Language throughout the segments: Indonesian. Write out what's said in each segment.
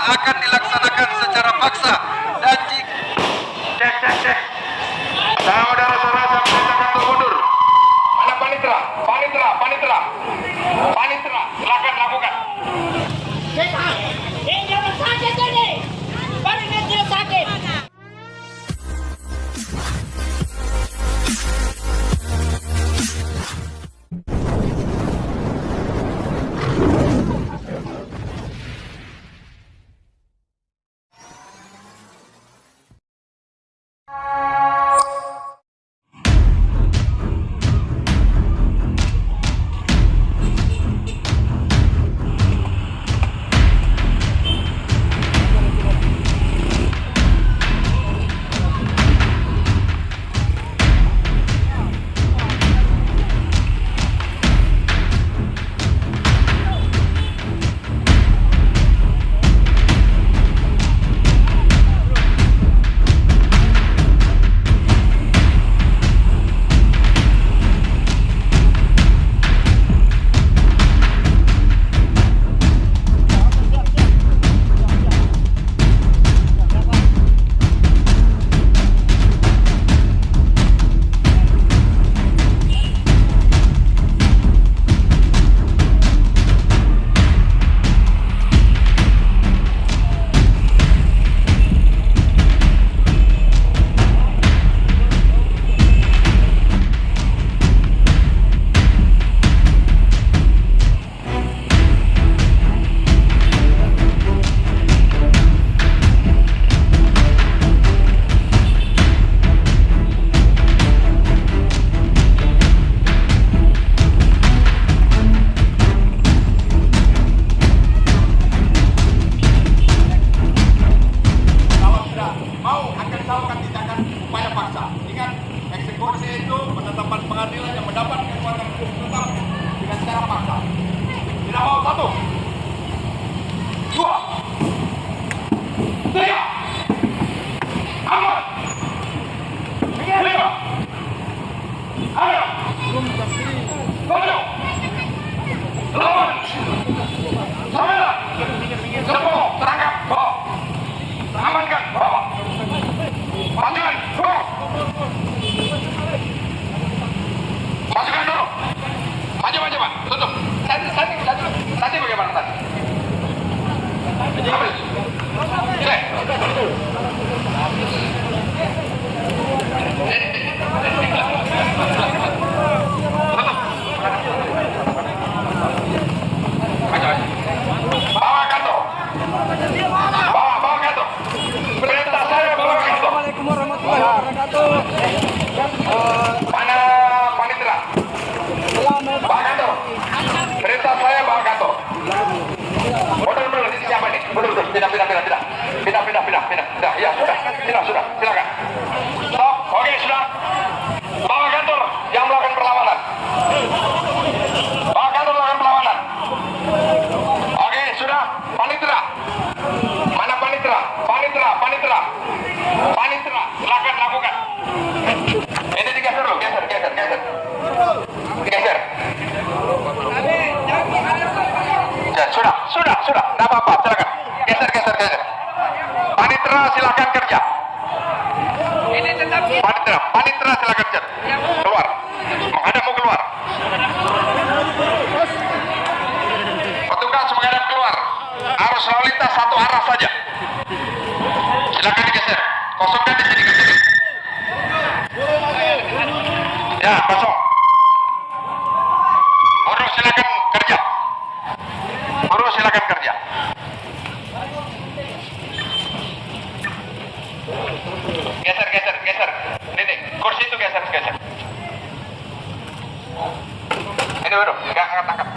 akan dilaksanakan secara paksa dan Cek. Saudara-saudara, saya perintahkan untuk mundur. Mana panitera? Panitera, silakan lakukan. Jangan sakit ini. Badannya tidak sakit. Pengadilan yang mendapat kekuatan hukum tetap dengan cara paksa. Tidak mau 1, 2, 3, aman, 5, ayo, 7, 8, 9, 10, tangkap, bawa, amankan, bawa, majukan, bawa. Masukkan dulu. Maju Pak. Tutup. Tadi bagaimana tadi? Ambil. Cek. Tutup. Maju. Bawa kantor. Bawa kantor. Perintah saya bawa kantor. Assalamualaikum warahmatullahi wabarakatuh. Mana panitera? Bawa kantor. Perintah saya bawa kantor. Mundur di siapa nih? Mundur. Pindah. Ya sudah. Silakan. Stop. Oke sudah. Bawa kantor yang melakukan perlawanan. Bawa kantor melakukan perlawanan. Oke sudah. Panitera. Mana panitera? Panitera. Silakan lakukan. Ini digeser dulu, geser. Ya, sudah, tidak apa-apa, silakan. Geser. Panitera silakan kerja. Panitera silakan kerja. Keluar. Menghadap keluar. Petugas menghadap keluar. Arus lalu lintas satu arah saja. Silakan digeser. Kosongkan di sini. Ya, kosong. Buruh silakan kerja. Geser. Ini, kursi itu geser. Ini buruh, angkat.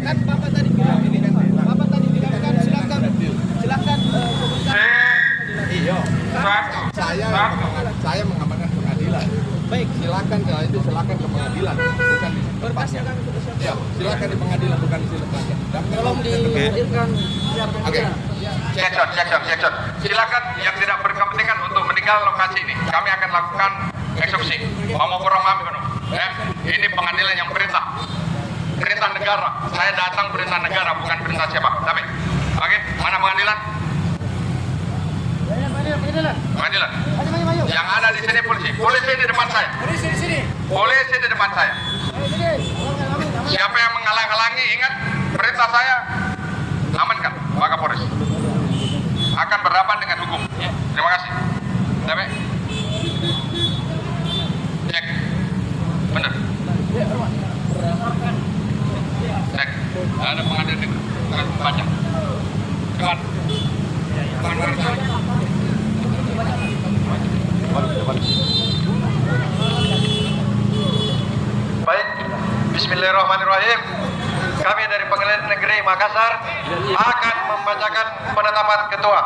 Kan Bapak tadi bilang ini kan. Bapak tadi bilang kan silakan. Iya. Saya mengamankan pengadilan. Baik, Silakan ke pengadilan, bukan di berkasnya kan sudah siap. Ya, silakan di pengadilan bukan di sini. Tolong dihadirkan. Oke. Cek. Silakan yang tidak berkepentingan untuk meninggal lokasi ini. Kami akan lakukan eksekusi. Ini pengadilan yang perintah. perintah negara. Saya datang perintah negara, bukan perintah siapa. Tapi, oke, mana pengadilan? Pengadilan. Yang ada di sini polisi. Polisi di depan saya. Polisi di depan saya. Siapa yang menghalang-halangi, ingat perintah saya, amankan Pak Kapolres. Akan berhadapan dengan hukum. Terima kasih. Sampai. Cek. Benar. Cek. Ada pengadilan negeri. Baca. Cepat. Baik, bismillahirrahmanirrahim. Kami dari Pengadilan Negeri Makassar akan membacakan penetapan ketua.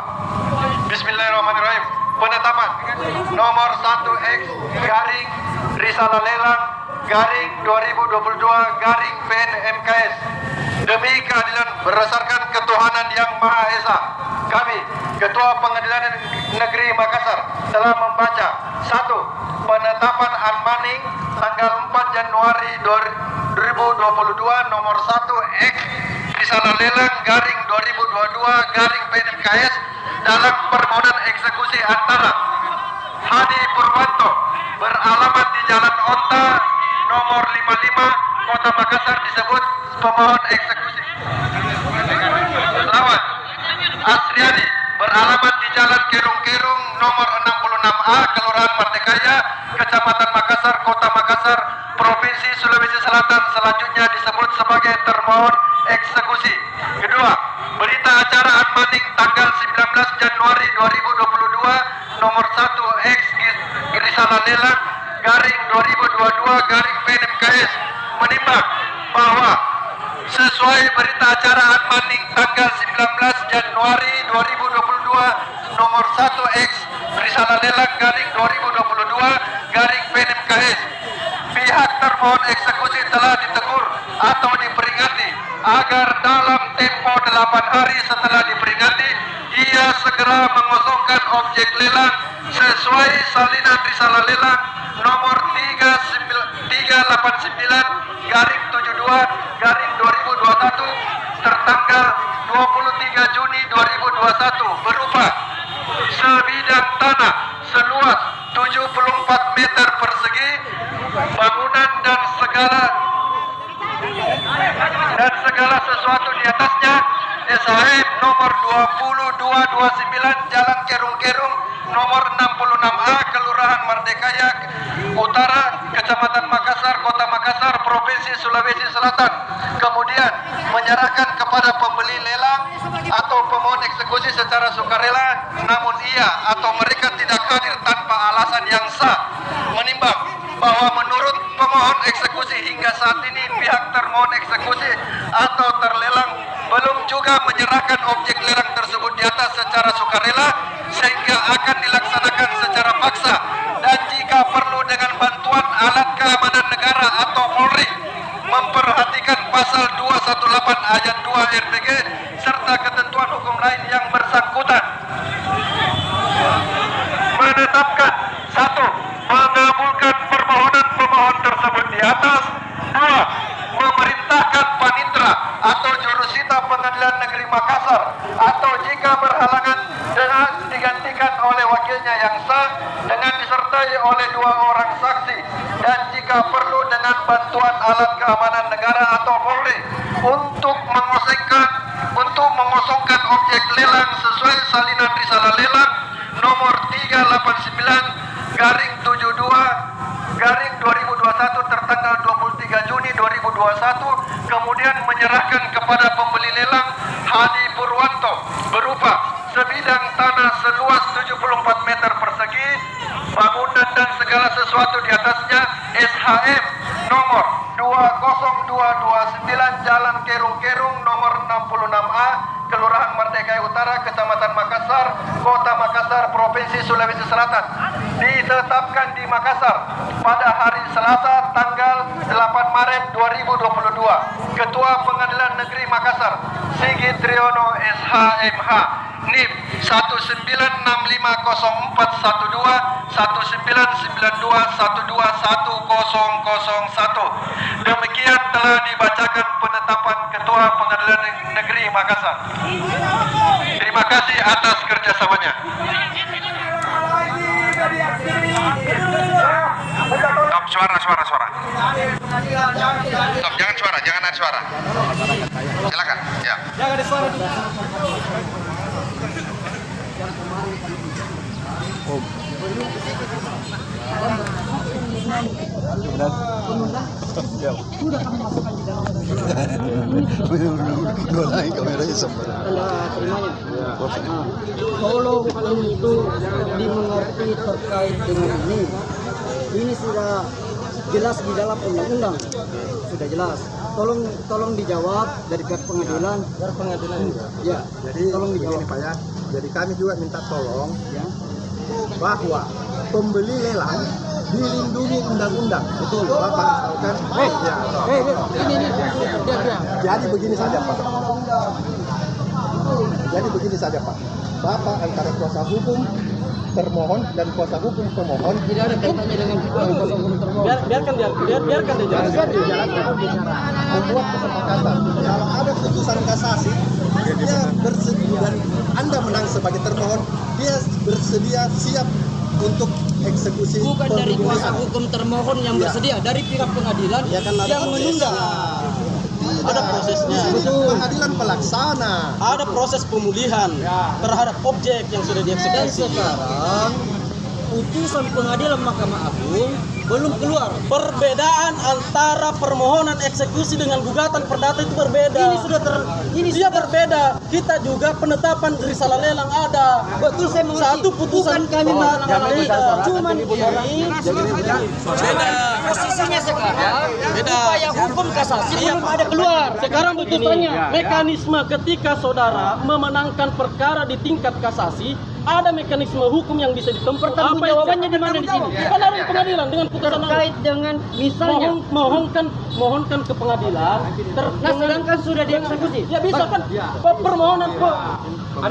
Bismillahirrahmanirrahim. Penetapan nomor 1X garing Risalah Lelang garing 2022 garing PN MKS demi keadilan berdasarkan ketuhanan yang Maha Esa. Kami, Ketua Pengadilan Negeri Makassar, telah membaca 1. Penetapan Anmaning tanggal 4 Januari 2022 nomor 1X Risalah Lelang garing 2022 garing PNMKS dalam permohonan eksekusi antara Hadi Purwanto beralamat di Jalan Onta nomor 55 Kota Makassar disebut pemohon eksekusi. Lawan Asriani beralamat di Jalan Kerung-Kerung nomor 66A Kelurahan Mardekaya, Kecamatan Makassar, Kota Makassar, Provinsi Sulawesi Selatan, selanjutnya disebut sebagai termohon eksekusi. Kedua, berita acara Anmaning tanggal 19 Januari 2022 nomor 1X Risalah Lelang garing 2022 garing PNMKS menimbang bahwa sesuai berita acara Anmaning tanggal 19 Januari 2022 nomor 1X Risalah Lelang garing 2022 garing PNMKS, pihak termohon eksekusi telah ditegur atau diperingati agar dalam tempo 8 hari setelah diperingati ia segera mengosongkan objek lelang sesuai salinan Risalah Lelang nomor 389 garing 72 garing 2021 tertanggal 23 Juni 2021 berupa sebidang tanah seluas 74 meter persegi, bangunan dan segala sesuatu di atasnya, SHM nomor 20229 Jalan Kerung-Kerung nomor 66A Kelurahan Mardekaya Utara, Kecamatan Makassar, Kota Makassar, Provinsi Sulawesi Selatan, kemudian menyerahkan kepada pembeli lelang atau pemohon eksekusi secara sukarela, namun ia atau mereka tidak hadir tanpa alasan yang sah, menimbang bahwa menurut pemohon eksekusi hingga saat ini pihak termohon eksekusi atau terlelang belum juga menyerahkan objek lelang tersebut di atas secara sukarela, sehingga akan dilaksanakan secara paksa dan jika perlu dengan bantuan alat keamanan negara atau Polri memperhatikan pasal 218 ayat 2 RPG serta ketentuan hukum lain yang bersangkutan. Menetapkan 1. Mengabulkan permohonan pemohon tersebut di atas. 2. Memerintahkan panitra atau jurusita Pengadilan Negeri Makassar atau jika berhalangan dengan digantikan oleh wakilnya yang sah dengan disertai oleh 2 orang saksi dan jika perlu dengan bantuan alat keamanan negara atau Polri untuk mengosongkan objek lelang sesuai salinan Risalah Lelang nomor 389 garing 72 garing 2021 tertanggal 23 Juni 2021, kemudian menyerahkan kepada pembeli lelang Hadi Purwanto berupa sebidang tanah seluas 74 meter persegi, bangunan dan segala sesuatu di atasnya, SHM nomor 20229 Jalan Kerung-Kerung nomor 66A Kelurahan Mardekaya Utara, Kecamatan Makassar, Kota Makassar, Provinsi Sulawesi Selatan, ditetapkan di Makassar pada hari Selasa tanggal 8 Maret 2022. Ketua Pengadilan Negeri Makassar Sigit Triono SHMH NIM 1950412 Demikian telah dibacakan penetapan Ketua Pengadilan Negeri Makassar. Terima kasih atas kerjasamanya. Stop, suara. Stop, jangan ada suara. Silakan. Ya. Jangan ada suara. Tolong ini itu dimengerti terkait dengan ini. Ini sudah jelas di dalam undang-undang, sudah jelas. Tolong dijawab dari pihak pengadilan. Ya, Jadi tolong dijawab. begini Pak ya. Jadi kami juga minta tolong Ya. bahwa pembeli lelang dilindungi undang-undang. Betul. Bapak tahu kan? Ya. Ini dia. Jadi begini saja Pak. Bapak antara kuasa hukum termohon dan kuasa hukum pemohon Tidak ada kaitannya dengan kuasa hukum termohon. Biarkan dia membuat kesepakatan. Kalau ada putusan kasasi, dia bersedia dan Anda menang sebagai termohon, dia bersedia siap untuk eksekusi Bukan dari kuasa pemulihan. hukum termohon yang Ya. bersedia, dari pihak pengadilan Ya kan ada yang menunda. Ada prosesnya. Betul. Pengadilan pelaksana. ada proses pemulihan terhadap objek yang sudah Dan dieksekusi. sekarang putusan pengadilan Mahkamah Agung belum keluar. Perbedaan antara permohonan eksekusi dengan gugatan perdata itu berbeda. Dia berbeda. Kita juga penetapan risalah lelang ada. Betul, saya mengerti. Satu putusan Bukan kami penetapan menolak, beda. cuman ini Beda. posisinya sekarang Beda. upaya hukum kasasi belum ada keluar. Sekarang putusannya mekanisme ketika saudara memenangkan perkara di tingkat kasasi, ada mekanisme hukum yang bisa ditempuh. Pertanggungjawabannya di mana di sini? Kan ada di pengadilan dengan putusan Terkait dengan misalnya, mohonkan ke pengadilan. nah sedangkan sudah dieksekusi. Ya bisa kan permohonan kok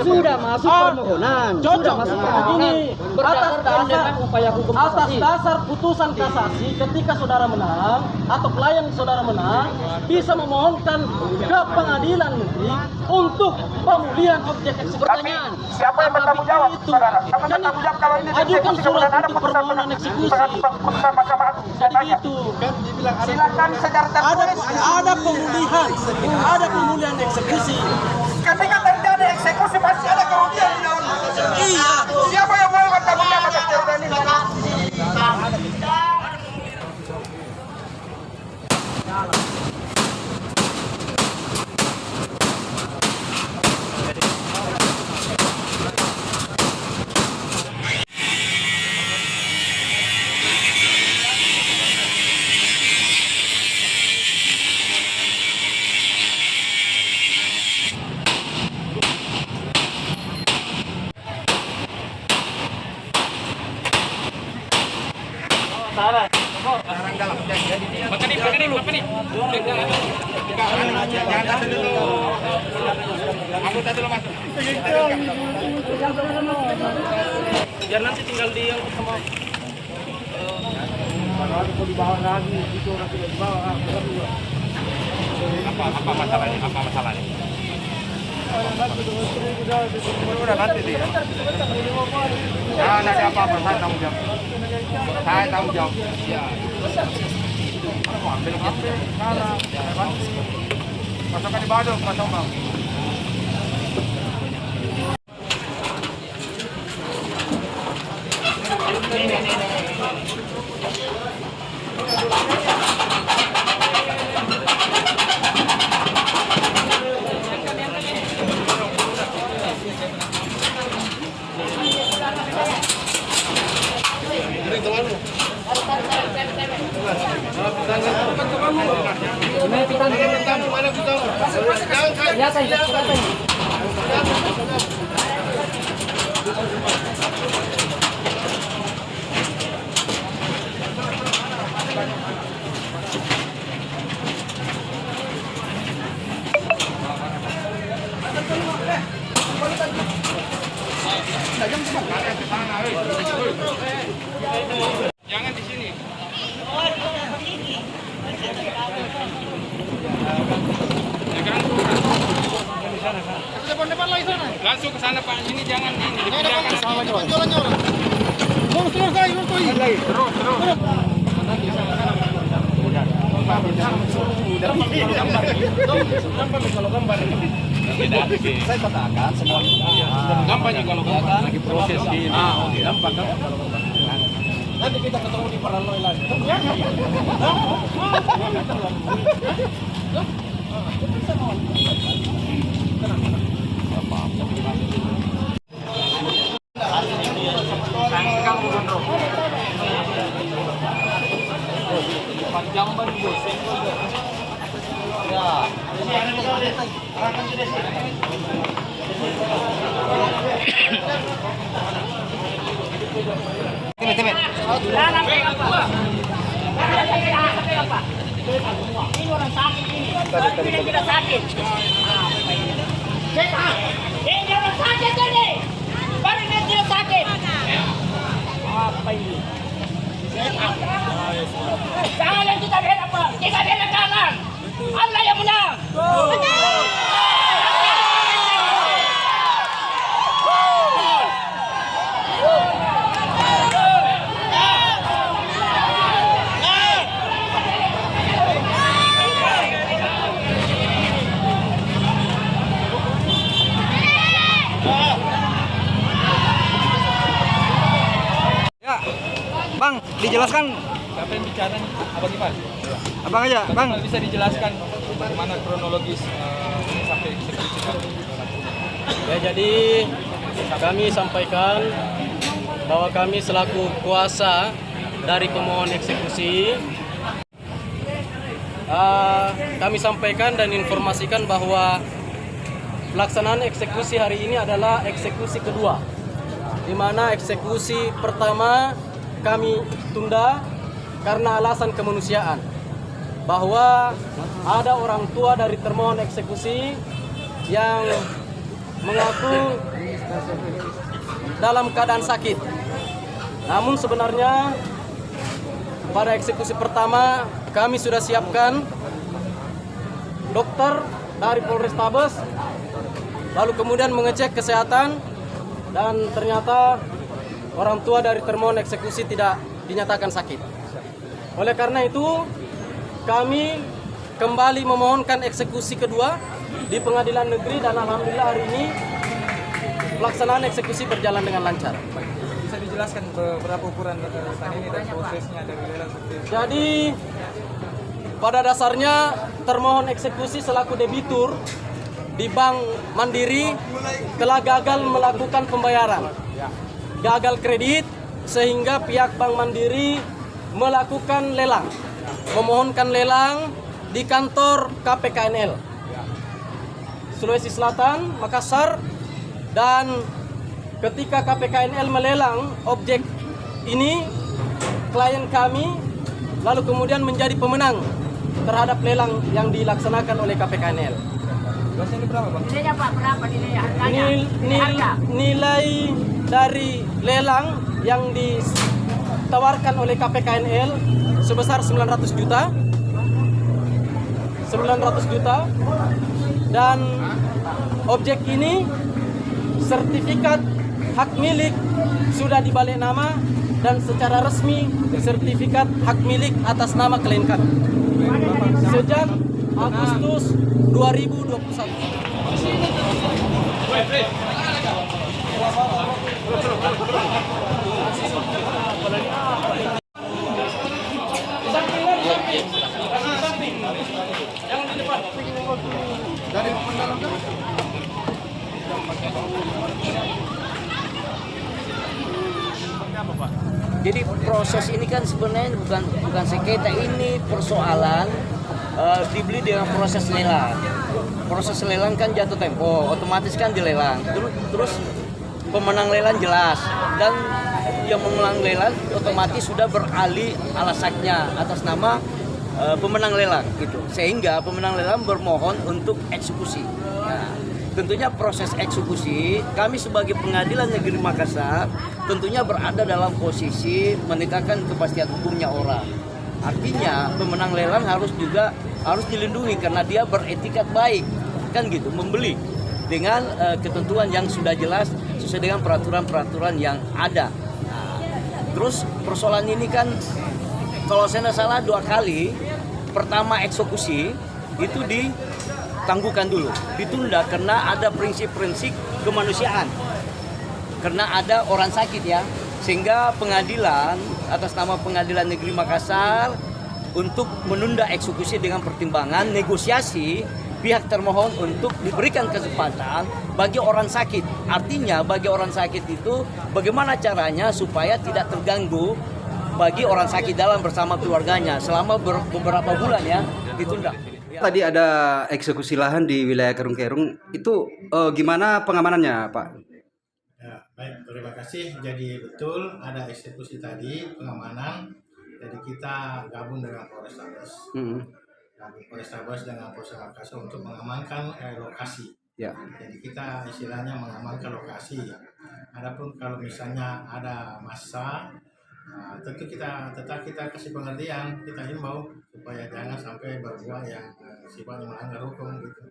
Sudah masuk permohonan. cocok Sudah masuk permohonan. ini Berdasarkan dengan upaya hukum atas kasasi. dasar putusan kasasi ketika saudara menang atau klien saudara menang bisa memohonkan ke pengadilan negeri untuk pemulihan objek eksekusi. Pertanyaan, Siapa yang bertanggung jawab, Itu. saudara? Siapa Jadi, bertanggung jawab kalau ini ajukan dieksekusi, surat kemudian ada untuk putusan permohonan eksekusi. putusan Mahkamah Agung? Jadi gitu. Silakan secara tertulis. Ada pemulihan eksekusi. Ketika terjadi eksekusi pasti ada kerugian di dalamnya. Iya. Siapa yang mau bertanggung jawab atas kerugian ini? Biar nanti tinggal di yang sama. Apa masalahnya? Udah nanti dia. Jangan ada apa-apa, saya tanggung jawab. Ya. Ambil sana. Masukkan di bawah, masuk bang. sana Pak, ini jangan ini dipindahkan. Saya katakan semua Gampangnya kalau lagi proses di gampang kan? Nanti kita ketemu di Paranoid lagi. Jamban bos. Ini orang sakit ini. Ini tidak sakit. Ini orang sakit ini. Baru ini tidak sakit. Apa ini? Jangan kita bela apa? Kita bela kanan. Allah yang menang. Ya, Bang, dijelaskan. Siapa yang bicara nih? Abang Ivan. Abang aja, Bang. Kalau bisa dijelaskan bagaimana kronologis ini sampai eksekusi kali. Ya, jadi kami sampaikan bahwa kami selaku kuasa dari pemohon eksekusi, kami sampaikan dan informasikan bahwa pelaksanaan eksekusi hari ini adalah eksekusi kedua, di mana eksekusi pertama kami tunda karena alasan kemanusiaan, bahwa ada orang tua dari termohon eksekusi yang mengaku dalam keadaan sakit. Namun sebenarnya pada eksekusi pertama kami sudah siapkan dokter dari Polrestabes, lalu kemudian mengecek kesehatan, dan ternyata orang tua dari termohon eksekusi tidak dinyatakan sakit. Oleh karena itu, kami kembali memohonkan eksekusi kedua di pengadilan negeri, dan alhamdulillah hari ini pelaksanaan eksekusi berjalan dengan lancar. Bisa dijelaskan berapa ukuran tanah ini dan prosesnya dari lelang seperti ini? Jadi pada dasarnya termohon eksekusi selaku debitur di Bank Mandiri telah gagal melakukan pembayaran, gagal kredit, sehingga pihak Bank Mandiri melakukan lelang, memohonkan lelang di kantor KPKNL Sulawesi Selatan, Makassar, dan ketika KPKNL melelang objek ini, klien kami lalu kemudian menjadi pemenang terhadap lelang yang dilaksanakan oleh KPKNL. Luasnya ini berapa, Bang? Nilainya Pak, berapa nilainya? Harganya? Harga. Nilai dari lelang yang ditawarkan oleh KPKNL sebesar 900 juta, dan objek ini sertifikat hak milik sudah dibalik nama, dan secara resmi sertifikat hak milik atas nama klien kami sejak Agustus 2021. Jadi proses ini kan sebenarnya bukan sengketa, ini persoalan dibeli dengan proses lelang. Proses lelang kan jatuh tempo, otomatis kan dilelang. Terus pemenang lelang jelas, dan yang memenang lelang otomatis sudah beralih alasannya atas nama pemenang lelang gitu. Sehingga pemenang lelang bermohon untuk eksekusi. Nah, tentunya proses eksekusi kami sebagai Pengadilan Negeri Makassar tentunya berada dalam posisi menegakkan kepastian hukumnya orang. Artinya pemenang lelang harus dilindungi karena dia beretikat baik, kan gitu, membeli. dengan ketentuan yang sudah jelas sesuai dengan peraturan-peraturan yang ada. Nah, terus persoalan ini kan kalau saya tidak salah 2 kali. Pertama eksekusi itu ditangguhkan dulu, ditunda karena ada prinsip-prinsip kemanusiaan. Karena ada orang sakit ya, sehingga pengadilan atas nama Pengadilan Negeri Makassar untuk menunda eksekusi dengan pertimbangan negosiasi pihak termohon untuk diberikan kesempatan bagi orang sakit. Artinya bagi orang sakit itu bagaimana caranya supaya tidak terganggu bagi orang sakit dalam bersama keluarganya selama beberapa bulan ya ditunda. Tadi ada eksekusi lahan di wilayah Kerung-Kerung, itu gimana pengamanannya Pak? Ya, baik, terima kasih. Jadi betul ada eksekusi tadi, pengamanan. Jadi kita gabung dengan Polrestabes. Polrestabes dengan Polres Makassar untuk mengamankan lokasi. Ya. Jadi kita istilahnya mengamankan lokasi. Adapun kalau misalnya ada massa, tentu kita kasih pengertian, kita himbau supaya jangan sampai berbuat yang sifatnya melanggar hukum gitu.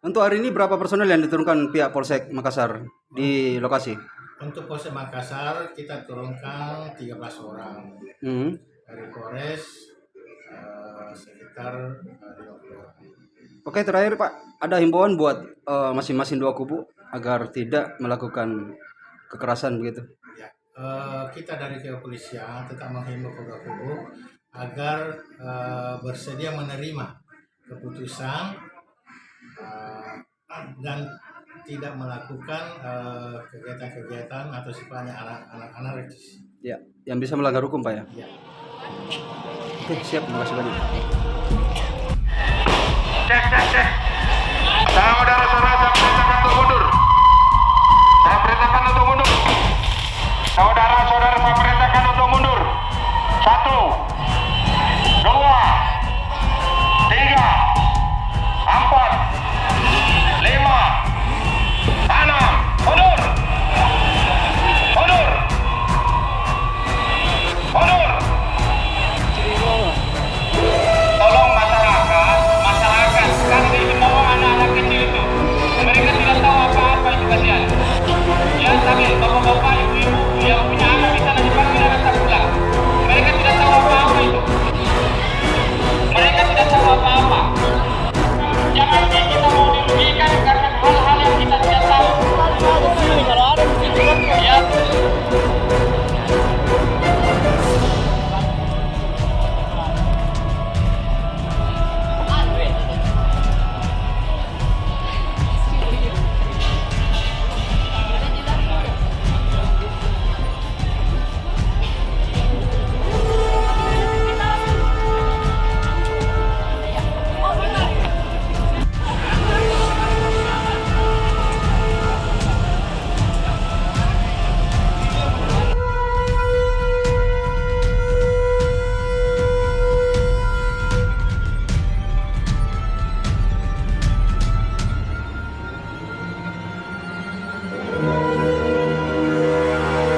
Untuk hari ini berapa personel yang diturunkan pihak Polsek Makassar di lokasi? Untuk Polsek Makassar kita turunkan 13 orang. Dari Polres sekitar 50 orang. Oke, terakhir Pak, ada himbauan buat masing-masing 2 kubu agar tidak melakukan kekerasan begitu? Kita dari kepolisian tetap menghimbau kedua kubu agar bersedia menerima keputusan dan tidak melakukan kegiatan-kegiatan atau sifatnya anarkis. Ya, yang bisa melanggar hukum Pak ya? Ya. Oke, siap, makasih banyak. Cek. Saudara-saudara, saya perintahkan untuk mundur. Saudara-saudara, saya perintahkan untuk mundur. 1, 2,